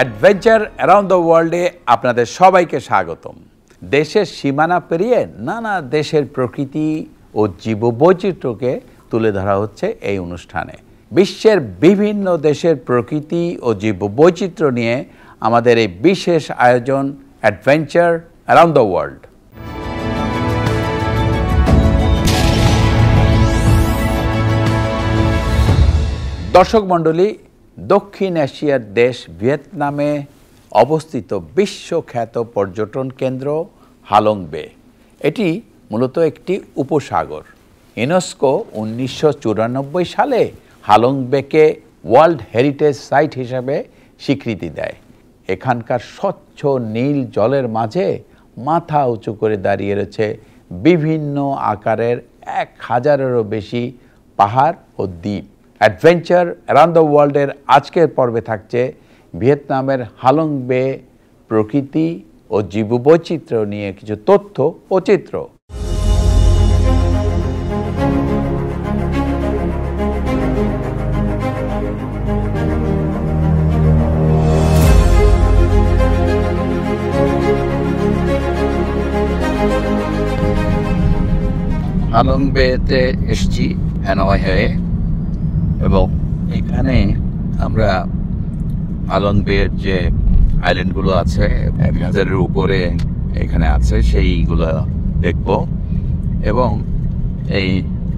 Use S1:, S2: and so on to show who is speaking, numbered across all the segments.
S1: Adventure around the ওয়ার্ল্ডে আপনাদের সবাইকে স্বাগতম। দেশের সীমানা পেরিয়ে নানা দেশের প্রকৃতি ও জীববৈচিত্র্যকে তুলে ধরা হচ্ছে এই অনুষ্ঠানে। বিশ্বের বিভিন্ন দেশের প্রকৃতি ও জীববৈচিত্র্য নিয়ে আমাদের এই বিশেষ আয়োজন অ্যাডভেঞ্চার অ্যারাউন্ড দ্য ওয়ার্ল্ড। দর্শক মণ্ডলী, দক্ষিণ এশিয়ার দেশ ভিয়েতনামে অবস্থিত বিশ্বখ্যাত পর্যটন কেন্দ্র হালং বে। এটি মূলত একটি উপসাগর। ইউনেস্কো 1994 সালে হালং বেকে ওয়ার্ল্ড হেরিটেজ সাইট হিসাবে স্বীকৃতি দেয়। এখানকার স্বচ্ছ নীল জলের মাঝে মাথা উঁচু করে দাঁড়িয়ে রয়েছে বিভিন্ন আকারের 1000-এরও বেশি পাহাড় ও দ্বীপ। অ্যাডভেঞ্চার অ্যারাউন্ড দ্য ওয়ার্ল্ডের আজকের পর্বে থাকছে ভিয়েতনামের হালং বে প্রকৃতি ও জীববৈচিত্র্য নিয়ে কিছু তথ্য ও চিত্র।
S2: হালং বেতে এসছি হ্যানয় হয়ে, এবং এখানে আমরা হালং বের যে আইল্যান্ডগুলো আছে 1000-এর উপরে এখানে আছে সেইগুলো দেখব। এবং এই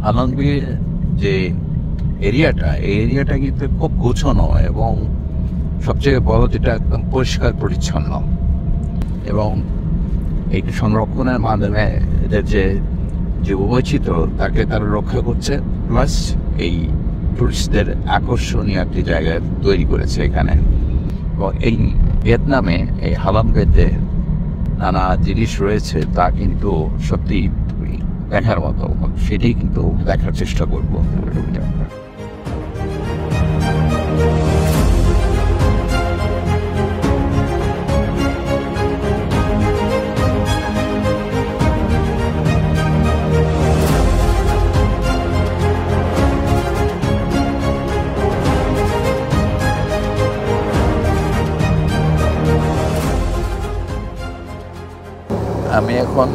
S2: হালং বের যে এরিয়াটা, এই এরিয়াটা কিন্তু খুব গোছানো এবং সবচেয়ে বড় যেটা একদম পরিষ্কার পরিচ্ছন্ন, এবং এই সংরক্ষণের মাধ্যমে এদের যে জীববৈচিত্র্য তাকে তারা রক্ষা করছে, প্লাস এই টুরিস্টদের আকর্ষণীয় একটি জায়গা তৈরি করেছে এখানে। এবং এই ভিয়েতনামে এই হালং বেতে নানা জিনিস রয়েছে তা কিন্তু সত্যি দেখার মতো, সেটাই কিন্তু দেখার চেষ্টা করব। আমি এখন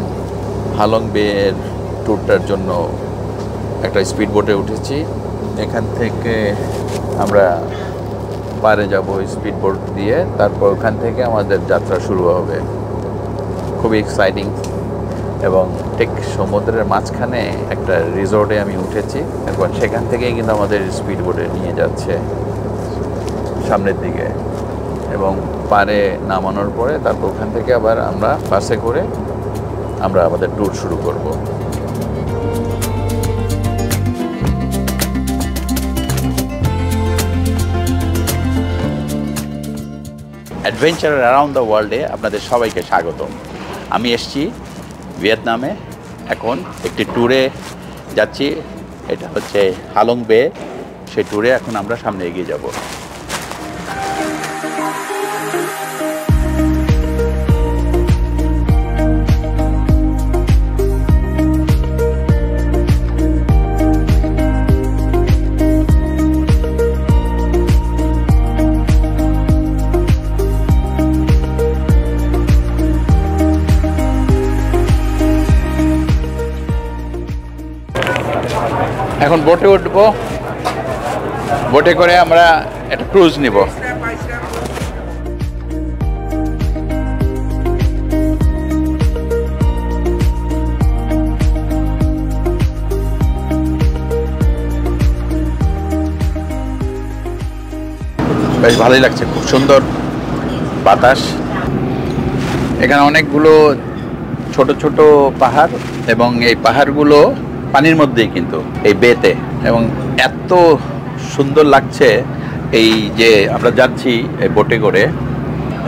S2: হালং বের ট্যুরটার জন্য একটা স্পিড বোটে উঠেছি। এখান থেকে আমরা পারে যাব স্পিড বোট দিয়ে, তারপর ওখান থেকে আমাদের যাত্রা শুরু হবে। খুবই এক্সাইটিং, এবং ঠিক সমুদ্রের মাঝখানে একটা রিসোর্টে আমি উঠেছি। এখন সেখান থেকেই কিন্তু আমাদের স্পিড বোটে নিয়ে যাচ্ছে সামনের দিকে, এবং পারে নামানোর পরে তারপর ওখান থেকে আবার আমরা বাসে করে আমরা আমাদের ট্যুর শুরু করব। অ্যাডভেঞ্চার অ্যারাউন্ড দ্য ওয়ার্ল্ডে আপনাদের সবাইকে স্বাগতম। আমি এসেছি ভিয়েতনামে, এখন একটি ট্যুরে যাচ্ছি। এটা হচ্ছে হালং বে, সেই ট্যুরে এখন আমরা সামনে এগিয়ে যাব। এখন বোটে উঠবো, বোটে করে আমরা একটা ক্রুজ নিব। বেশ ভালোই লাগছে, খুব সুন্দর বাতাস। এখানে অনেকগুলো ছোট ছোট পাহাড়, এবং এই পাহাড়গুলো পানির মধ্যেই কিন্তু এই বেতে, এবং এত সুন্দর লাগছে। এই যে আমরা যাচ্ছি এই বোটে করে,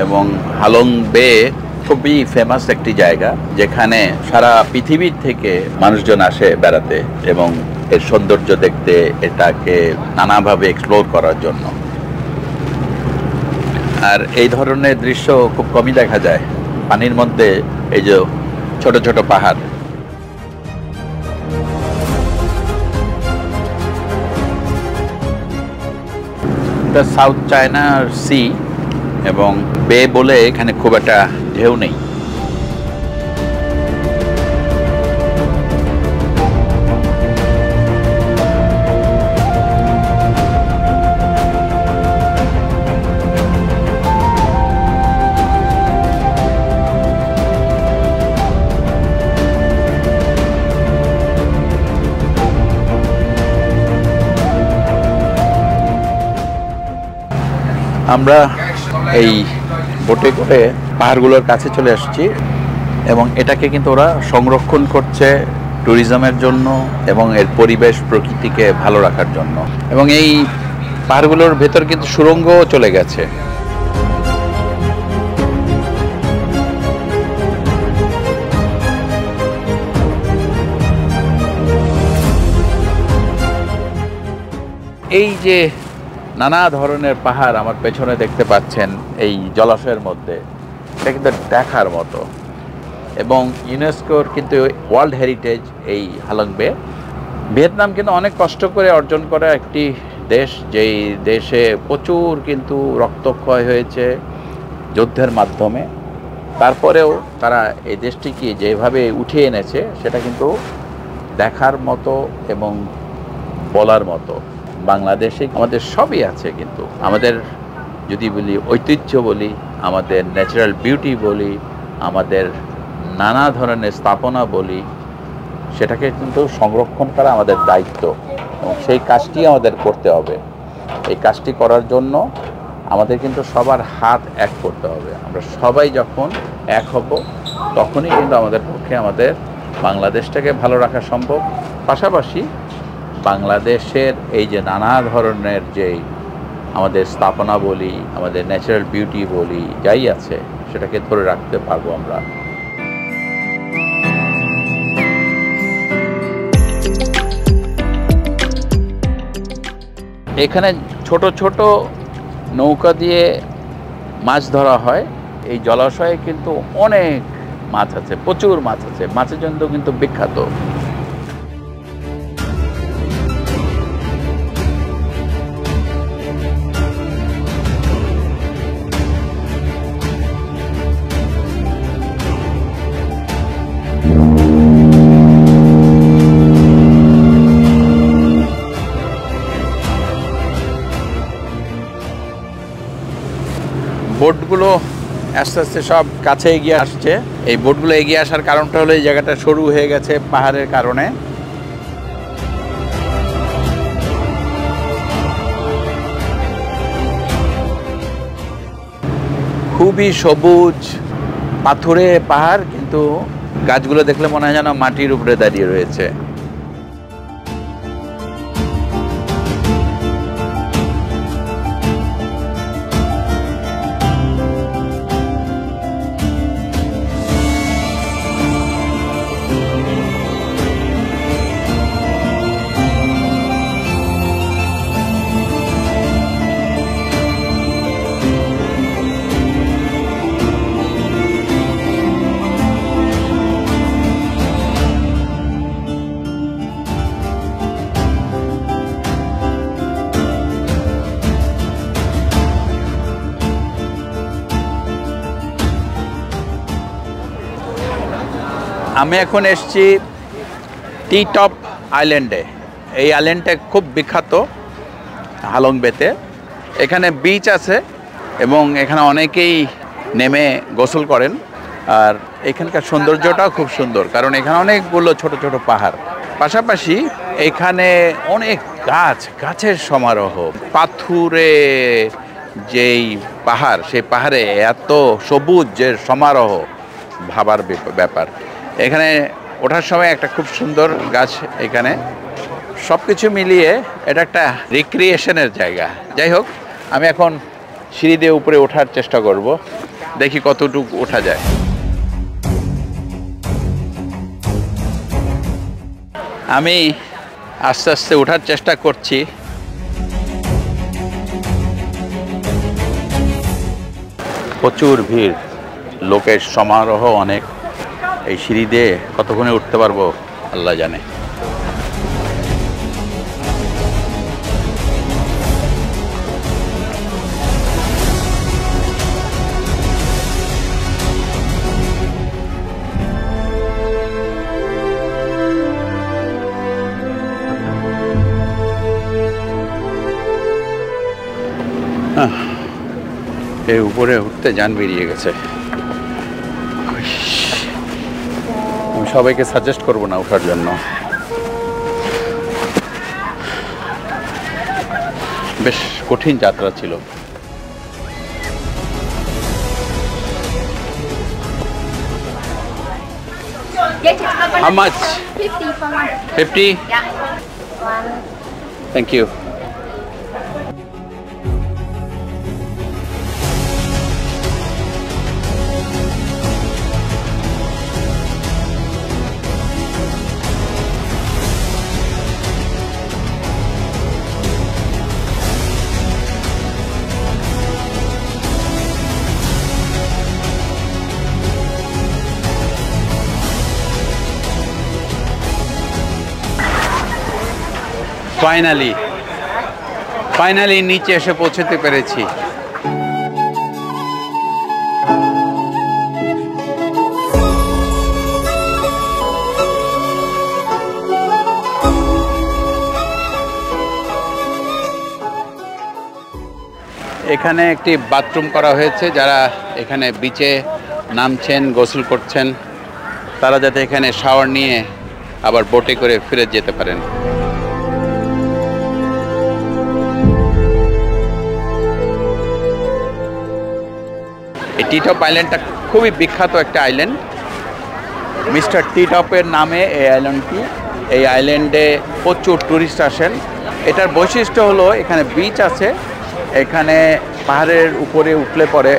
S2: এবং হালং বে খুবই ফেমাস একটি জায়গা যেখানে সারা পৃথিবীর থেকে মানুষজন আসে বেড়াতে এবং এর সৌন্দর্য দেখতে, এটাকে নানাভাবে এক্সপ্লোর করার জন্য। আর এই ধরনের দৃশ্য খুব কমই দেখা যায় পানির মধ্যে, এই যে ছোট ছোট পাহাড়। সাউথ চায়না সি,
S1: এবং বে বলে এখানে খুব একটা ঢেউ নেই। আমরা এই বোটে করে পাহাড়গুলোর কাছে চলে আসছি এবং এটাকে কিন্তু ওরা সংরক্ষণ করছে ট্যুরিজমের জন্য এবং এর পরিবেশ প্রকৃতিকে ভালো রাখার জন্য। এবং এই পাহাড়গুলোর ভেতর কিন্তু সুড়ঙ্গও চলে গেছে। এই যে নানা ধরনের পাহাড় আমার পেছনে দেখতে পাচ্ছেন এই জলাশয়ের মধ্যে, এটা কিন্তু দেখার মতো। এবং ইউনেস্কোর কিন্তু ওয়ার্ল্ড হেরিটেজ এই হালং বে। ভিয়েতনাম কিন্তু অনেক কষ্ট করে অর্জন করা একটি দেশ, যেই দেশে প্রচুর কিন্তু রক্তক্ষয় হয়েছে যুদ্ধের মাধ্যমে। তারপরেও তারা এই দেশটিকে যেভাবে উঠিয়ে এনেছে সেটা কিন্তু দেখার মতো এবং বলার মতো। বাংলাদেশে আমাদের সবই আছে, কিন্তু আমাদের যদি বলি ঐতিহ্য বলি, আমাদের ন্যাচারাল বিউটি বলি, আমাদের নানা ধরনের স্থাপনা বলি, সেটাকে কিন্তু সংরক্ষণ করা আমাদের দায়িত্ব এবং সেই কাজটি আমাদের করতে হবে। এই কাজটি করার জন্য আমাদের কিন্তু সবার হাত এক করতে হবে। আমরা সবাই যখন এক হব তখনই কিন্তু আমাদের পক্ষে আমাদের বাংলাদেশটাকে ভালো রাখা সম্ভব। পাশাপাশি বাংলাদেশের এই যে নানা ধরনের যেই আমাদের স্থাপনা বলি, আমাদের ন্যাচারাল বিউটি বলি, যাই আছে সেটাকে ধরে রাখতে পারবো আমরা। এখানে ছোট ছোট নৌকা দিয়ে মাছ ধরা হয়। এই জলাশয়ে কিন্তু অনেক মাছ আছে, প্রচুর মাছ আছে, মাছের জন্য কিন্তু বিখ্যাত। বোটগুলো আস্তে আস্তে সব কাছে এগিয়ে আসছে। এই বোটগুলো এগিয়ে আসার কারণটা হলো এই জায়গাটা সরু হয়ে গেছে পাহাড়ের কারণে। খুবই সবুজ পাথুরে পাহাড়, কিন্তু গাছগুলো দেখলে মনে হয় যেন মাটির উপরে দাঁড়িয়ে রয়েছে। আমি এখন এসেছি টি টপ আইল্যান্ডে। এই আইল্যান্ডটা খুব বিখ্যাত হালং বেতে। এখানে বিচ আছে এবং এখানে অনেকেই নেমে গোসল করেন। আর এখানকার সৌন্দর্যটাও খুব সুন্দর, কারণ এখানে অনেকগুলো ছোট ছোট পাহাড়, পাশাপাশি এখানে অনেক গাছের সমারোহ। পাথুরে যেই পাহাড়, সেই পাহাড়ে এত সবুজের সমারোহ, ভাবার ব্যাপার। এখানে ওঠার সময় একটা খুব সুন্দর গাছ। এখানে সব কিছু মিলিয়ে এটা একটা রিক্রিয়েশনের জায়গা। যাই হোক, আমি এখন সিঁড়ি দিয়ে উপরে ওঠার চেষ্টা করব, দেখি কতটুকু ওঠা যায়। আমি আস্তে আস্তে ওঠার চেষ্টা করছি। প্রচুর ভিড়, লোকের সমারোহ অনেক। এই সিঁড়ি দিয়ে কতক্ষণে উঠতে পারবো আল্লাহ জানে। এর উপরে উঠতে যান বেরিয়ে গেছে। আমি সবাইকে সাজেস্ট করব না ওঠার জন্য, বেশ কঠিন যাত্রা ছিল। How much?
S3: 50 for one.
S1: 50?
S3: Yeah. One.
S1: Thank you. Finally নিচে এসে পৌঁছতে পেরেছি। এখানে একটি বাথরুম করা হয়েছে, যারা এখানে বিচে নামছেন, গোসল করছেন, তারা যাতে এখানে শাওয়ার নিয়ে আবার বোটে করে ফিরে যেতে পারেন। এই টি-টপ আইল্যান্ডটা খুবই বিখ্যাত একটা আইল্যান্ড। মিস্টার টি-টপের নামে এই আইল্যান্ডটি। এই আইল্যান্ডে প্রচুর টুরিস্ট আসেন। এটার বৈশিষ্ট্য হলো এখানে বিচ আছে, এখানে পাহাড়ের উপরে উঠলে পরে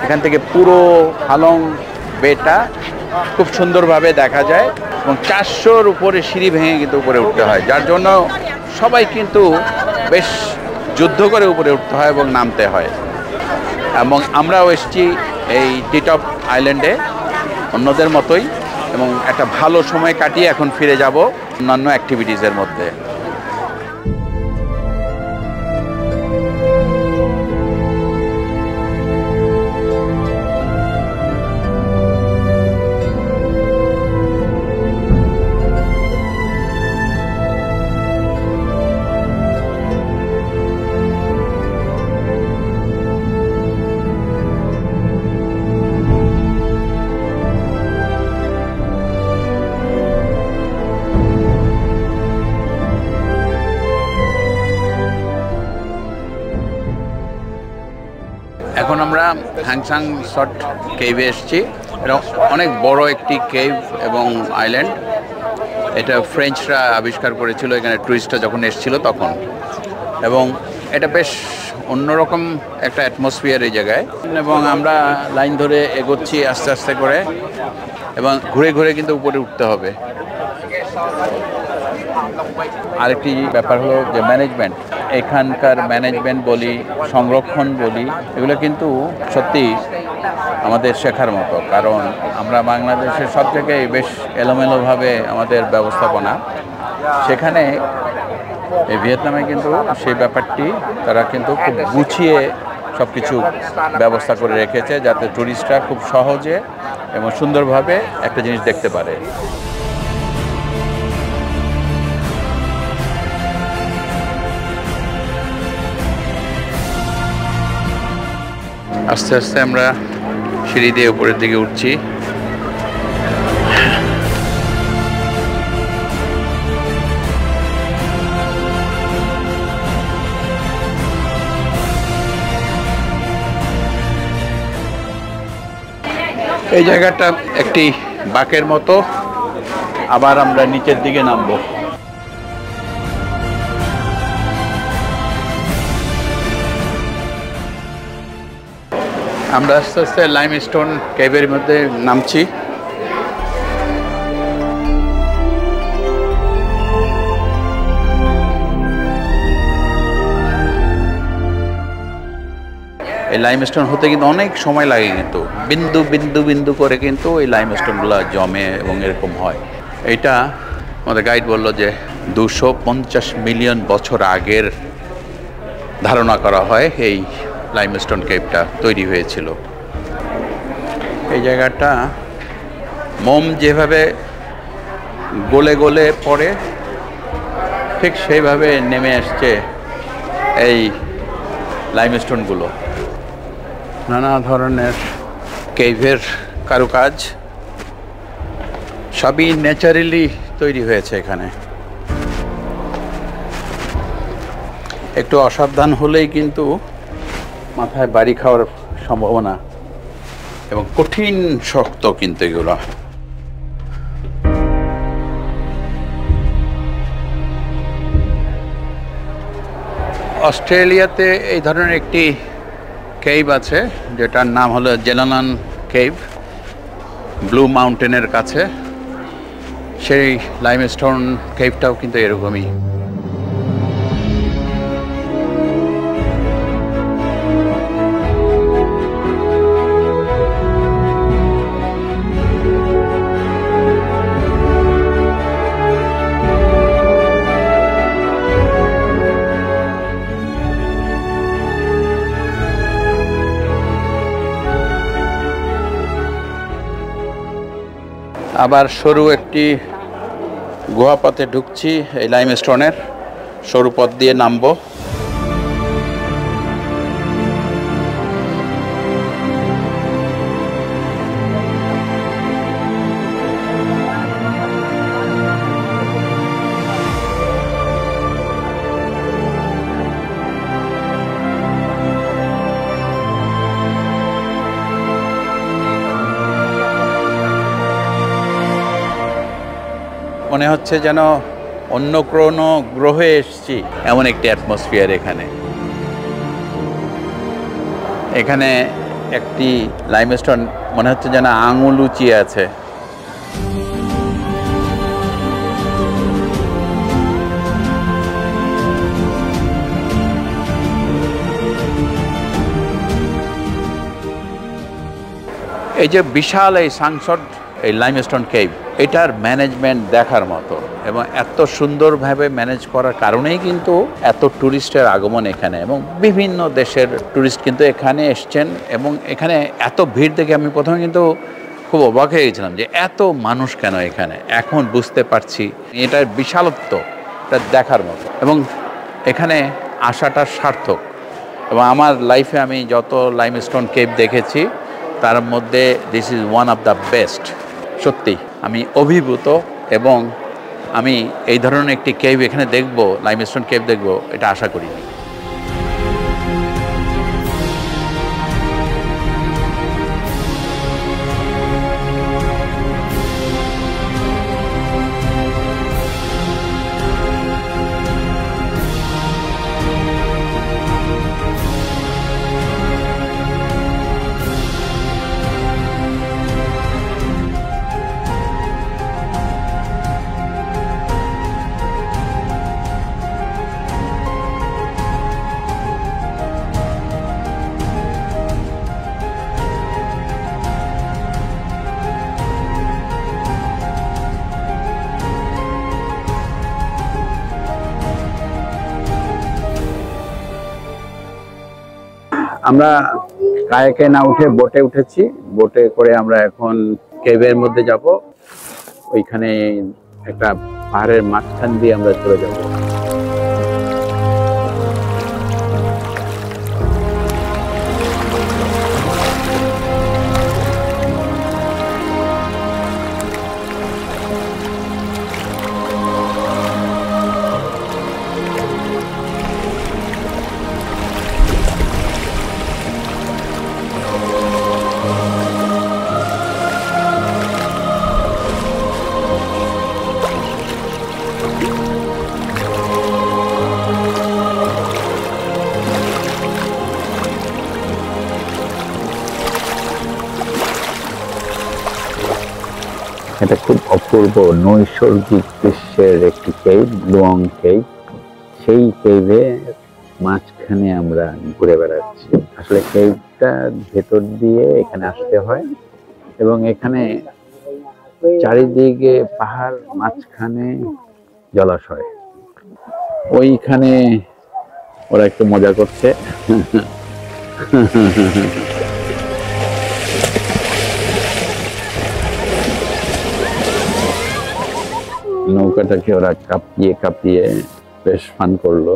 S1: এখান থেকে পুরো হালং বেটা খুব সুন্দরভাবে দেখা যায় এবং 400-র উপরে সিঁড়ি ভেঙে কিন্তু উপরে উঠতে হয়, যার জন্য সবাই কিন্তু বেশ যুদ্ধ করে উপরে উঠতে হয় এবং নামতে হয়। এবং আমরাও এসেছি এই টি-টপ আইল্যান্ডে অন্যদের মতোই, এবং একটা ভালো সময় কাটিয়ে এখন ফিরে যাব অন্যান্য অ্যাক্টিভিটিসের মধ্যে। এখন আমরা হ্যাংসাং শট কেভে এসেছি। এটা অনেক বড় একটি কেভ এবং আইল্যান্ড। এটা ফ্রেঞ্চরা আবিষ্কার করেছিল এখানে টুরিস্টরা যখন এসেছিল তখন, এবং এটা বেশ অন্যরকম একটা অ্যাটমসফিয়ার এই জায়গায়। এবং আমরা লাইন ধরে এগোচ্ছি আস্তে আস্তে করে, এবং ঘুরে ঘুরে কিন্তু উপরে উঠতে হবে। আরেকটি ব্যাপার হলো যে ম্যানেজমেন্ট, এখানকার ম্যানেজমেন্ট বলি, সংরক্ষণ বলি, এগুলো কিন্তু সত্যি আমাদের শেখার মতো। কারণ আমরা বাংলাদেশের সব জায়গায় বেশ এলোমেলোভাবে আমাদের ব্যবস্থাপনা, সেখানে এই ভিয়েতনামে কিন্তু সেই ব্যাপারটি তারা কিন্তু খুব গুছিয়ে সব কিছু ব্যবস্থা করে রেখেছে, যাতে টুরিস্টরা খুব সহজে এবং সুন্দরভাবে একটা জিনিস দেখতে পারে। আস্তে আস্তে আমরা সিঁড়ি দিয়ে উপরের দিকে উঠছি। এই জায়গাটা একটি বাঁকের মতো, আবার আমরা নিচের দিকে নামবো। আমরা আস্তে আস্তে লাইমস্টোন কেভের মধ্যে নামছি। এই লাইমস্টোন হতে কিন্তু অনেক সময় লাগে, কিন্তু বিন্দু বিন্দু বিন্দু করে কিন্তু এই লাইমস্টোনগুলো জমে এবং এরকম হয়। এটা আমাদের গাইড বলল যে 250 মিলিয়ন বছর আগের ধারণা করা হয় এই লাইমস্টোন কেভটা তৈরি হয়েছিল। এই জায়গাটা মোম যেভাবে গলে গলে পড়ে ঠিক সেইভাবে নেমে আসছে এই লাইমস্টোনগুলো। নানা ধরনের কেভের কারুকাজ সবই ন্যাচারালি তৈরি হয়েছে এখানে। একটু অসাবধান হলেই কিন্তু মাথায় বাড়ি খাওয়ার সম্ভাবনা, এবং কঠিন শক্ত কিন্তু এগুলো। অস্ট্রেলিয়াতে এই ধরনের একটি কেভ আছে যেটার নাম হলো জেলানান কেভ, ব্লু মাউন্টেনের কাছে। সেই লাইমস্টোন কেভটাও কিন্তু এরকমই। আবার সরু একটি গুহাপথে ঢুকছি, এই লাইমস্টোনের সরু পথ দিয়ে নামবো। মনে হচ্ছে যেন অন্য কোনো গ্রহে এসেছি, এমন একটি অ্যাটমসফিয়ার এখানে। এখানে একটি লাইমস্টোন মনে হচ্ছে যেন আঙুল উঁচিয়ে আছে। এই যে বিশাল এই সাংসদ এই লাইমস্টোন কেভ, এটার ম্যানেজমেন্ট দেখার মতো, এবং এত সুন্দরভাবে ম্যানেজ করার কারণেই কিন্তু এত ট্যুরিস্টের আগমন এখানে, এবং বিভিন্ন দেশের ট্যুরিস্ট কিন্তু এখানে এসছেন। এবং এখানে এত ভিড় দেখে আমি প্রথমে কিন্তু খুব অবাক হয়ে গেছিলাম যে এত মানুষ কেন এখানে। এখন বুঝতে পারছি এটার বিশালত্ব, এটা দেখার মতো, এবং এখানে আসাটা সার্থক। এবং আমার লাইফে আমি যত লাইমস্টোন কেভ দেখেছি তার মধ্যে this is one of the best. সত্যি আমি অভিভূত, এবং আমি এই ধরনের একটি কেভ এখানে দেখব, লাইমস্টোন কেভ দেখব, এটা আশা করিনি। আমরা কায়াকে না উঠে বোটে উঠেছি। বোটে করে আমরা এখন কেভের মধ্যে যাব। ওইখানে একটা পাহাড়ের মাঝখান দিয়ে আমরা চলে যাব। এটা খুব অপূর্ব নৈসর্গিক দৃশ্যের একটি কেভ, লুয়ং কেভ। সেই কেভে মাঝখানে আমরা ঘুরে বেড়াচ্ছি। আসলে কেভটা ভেতর দিয়ে এখানে আসতে হয়, এবং এখানে চারিদিকে পাহাড়, মাঝখানে জলাশয়। ওইখানে ওরা একটু মজা করছে। নৌকাটাকে ওরা কাঁপিয়ে কাঁপিয়ে বেশ ফান করলো।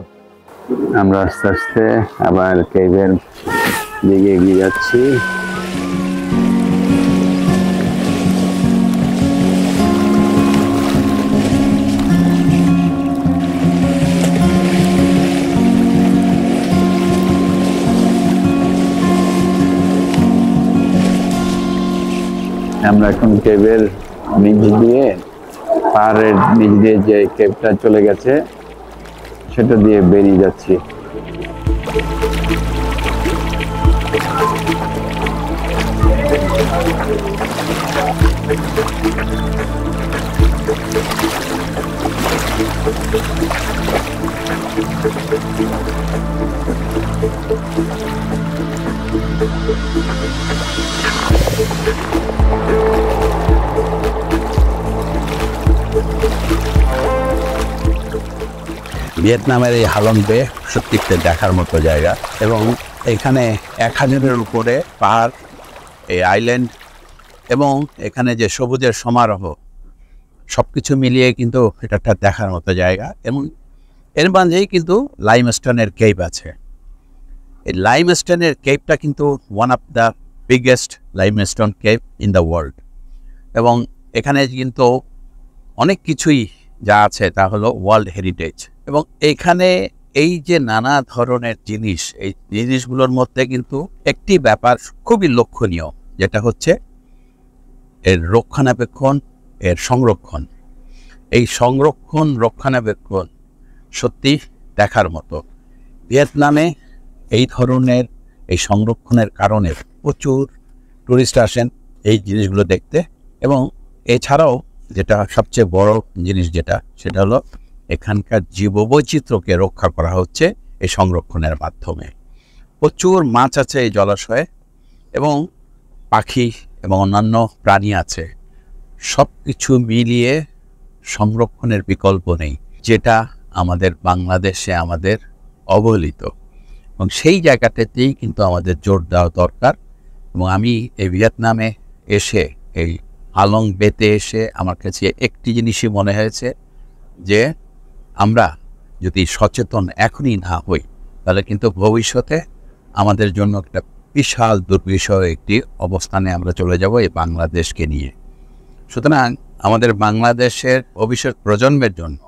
S1: আমরা আস্তে আস্তে আবার কেভের
S4: দিকে এগিয়ে যাচ্ছি। আমরা এখন কেবের নিচ দিয়ে, পাহাড়ের নিচ দিয়ে যে কেবটা চলে গেছে সেটা দিয়ে বেরিয়ে যাচ্ছি।
S5: ভিয়েতনামের এই হালং বে সত্যিতে দেখার মতো জায়গা, এবং এখানে 1000-এর উপরে পাহাড়, এই আইল্যান্ড, এবং এখানে যে সবুজের সমারোহ, সব কিছু মিলিয়ে কিন্তু এটা একটা দেখার মতো জায়গা। এবং এর মাঝেই কিন্তু লাইমস্টোনের কেভ আছে। এই লাইমস্টোনের কেভটা কিন্তু one of the biggest limestone cave in the world, এবং এখানে কিন্তু অনেক কিছুই যা আছে তা হলো ওয়ার্ল্ড হেরিটেজ। এবং এখানে এই যে নানা ধরনের জিনিস, এই জিনিসগুলোর মধ্যে কিন্তু একটি ব্যাপার খুবই লক্ষণীয়, যেটা হচ্ছে এর রক্ষণাবেক্ষণ, এর সংরক্ষণ। এই সংরক্ষণ রক্ষণাবেক্ষণ সত্যি দেখার মতো। ভিয়েতনামে এই ধরনের এই সংরক্ষণের কারণে প্রচুর টুরিস্ট আসেন এই জিনিসগুলো দেখতে। এবং এছাড়াও যেটা সবচেয়ে বড় জিনিস যেটা, সেটা হলো এখানকার জীববৈচিত্র্যকে রক্ষা করা হচ্ছে এই সংরক্ষণের মাধ্যমে। প্রচুর মাছ আছে এই জলাশয়ে, এবং পাখি এবং অন্যান্য প্রাণী আছে। সব কিছু মিলিয়ে সংরক্ষণের বিকল্প নেই, যেটা আমাদের বাংলাদেশে আমাদের অবহেলিত, এবং সেই জায়গাটাতেই কিন্তু আমাদের জোর দেওয়া দরকার। এবং আমি এই ভিয়েতনামে এসে, এই হালং বেতে এসে আমার কাছে একটি জিনিসই মনে হয়েছে, যে আমরা যদি সচেতন এখনই না হই, তাহলে কিন্তু ভবিষ্যতে আমাদের জন্য একটা বিশাল দুর্বিষহ একটি অবস্থানে আমরা চলে যাব এই বাংলাদেশকে নিয়ে। সুতরাং আমাদের বাংলাদেশের ভবিষ্যৎ প্রজন্মের জন্য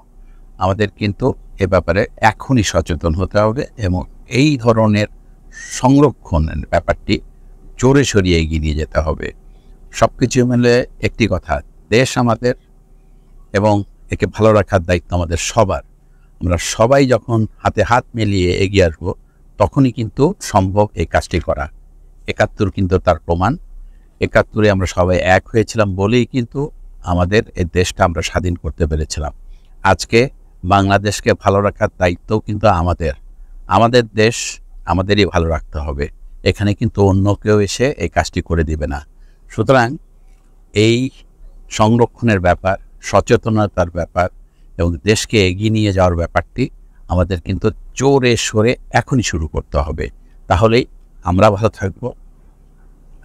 S5: আমাদের কিন্তু এ ব্যাপারে এখনই সচেতন হতে হবে, এবং এই ধরনের সংরক্ষণের ব্যাপারটি জোরে সরিয়ে এগিয়ে নিয়ে যেতে হবে। সব কিছু মিলে একটি কথা, দেশ আমাদের, এবং একে ভালো রাখার দায়িত্ব আমাদের সবার। আমরা সবাই যখন হাতে হাত মিলিয়ে এগিয়ে আসবো, তখনই কিন্তু সম্ভব এই কাজটি করা। 71 কিন্তু তার প্রমাণ। 71-এ আমরা সবাই এক হয়েছিলাম বলেই কিন্তু আমাদের এই দেশটা আমরা স্বাধীন করতে পেরেছিলাম। আজকে বাংলাদেশকে ভালো রাখার দায়িত্বও কিন্তু আমাদের। আমাদের দেশ আমাদেরই ভালো রাখতে হবে, এখানে কিন্তু অন্য কেউ এসে এই কাজটি করে দিবে না। সুতরাং এই সংরক্ষণের ব্যাপার, সচেতনতার ব্যাপার এবং দেশকে এগিয়ে নিয়ে যাওয়ার ব্যাপারটি আমাদের কিন্তু জোরে সোরে এখনই শুরু করতে হবে। তাহলেই আমরা ভালো থাকব,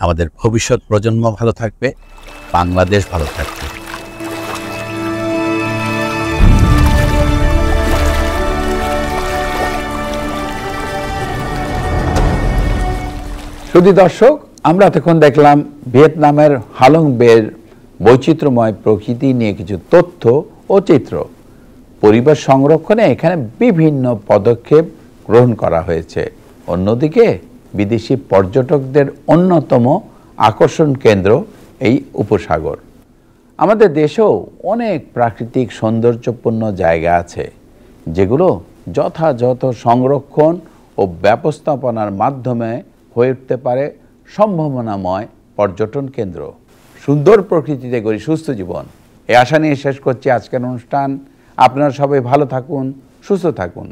S5: আমাদের ভবিষ্যৎ প্রজন্ম ভালো থাকবে, বাংলাদেশ ভালো থাকবে।
S1: শুধু দর্শক, আমরা তখন দেখলাম ভিয়েতনামের হালং বের বৈচিত্র্যময় প্রকৃতি নিয়ে কিছু তথ্য ও চিত্র। পরিবেশ সংরক্ষণে এখানে বিভিন্ন পদক্ষেপ গ্রহণ করা হয়েছে। অন্যদিকে বিদেশি পর্যটকদের অন্যতম আকর্ষণ কেন্দ্র এই উপসাগর। আমাদের দেশেও অনেক প্রাকৃতিক সৌন্দর্যপূর্ণ জায়গা আছে, যেগুলো যথাযথ সংরক্ষণ ও ব্যবস্থাপনার মাধ্যমে হয়ে উঠতে পারে সম্ভাবনাময় পর্যটন কেন্দ্র। সুন্দর প্রকৃতিতে গড়ি সুস্থ জীবন, এই আশা নিয়ে শেষ করছি আজকের অনুষ্ঠান। আপনারা সবাই ভালো থাকুন, সুস্থ থাকুন।